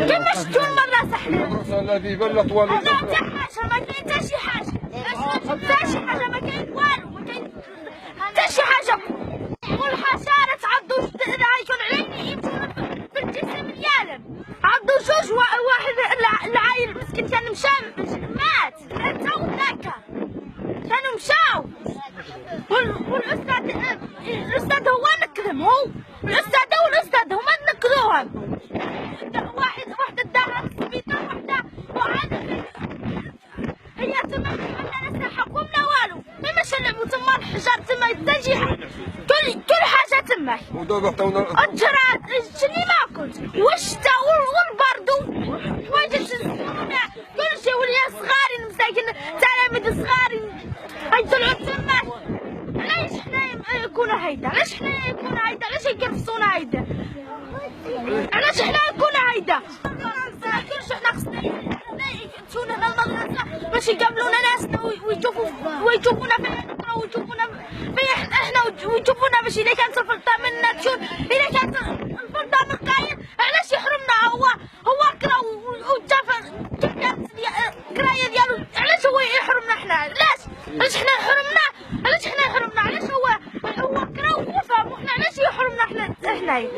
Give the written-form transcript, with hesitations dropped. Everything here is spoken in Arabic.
كيفاش تكون مدرسة المدرسة الذي بلت والدها لا حتى حاجة ما كاين حتى شي حاجة حتى شي حاجة ما كاين والو ما كاين حتى شي حاجة والحشرات عضو يكون علينا يمشون في الجسم ديالهم عضو جوج واحد العايل مسكين كان مشى مات ثلاثة وذاك كانوا مشاو والأستاذ هو نكرم هو والأستاذ هما نكروهم واحدة دارها في السبيطار وحدة هي تما عندنا لا حق ولا والو ماشي نلعبو تما الحجر تما حتى شي حاجة كل حاجة تما ودابا عطاونا الجراد شني ما قلت والشتا والبرد واجد كلشي وليا صغارين مساكين تلاميذ صغارين يطلعوا تما علاش حنايا يكونوا هيدا علاش يكرفسونا هيدا علاش حنا نكونوا هيدا كلشي حنا خصنا يجونا هنا المدرسة باش يقابلونا ناسنا ويشوفونا فين نقراو ويشوفونا باش إلا كانت الفرصة منا تشوف إلا كانت الفرصة من قايل علاش يحرمنا هو كرا وشاف كيف كانت القراية ديالو علاش هو يحرمنا حنا علاش حنا يحرمنا علاش هو كرا وفهم وحنا علاش يحرمنا حنايا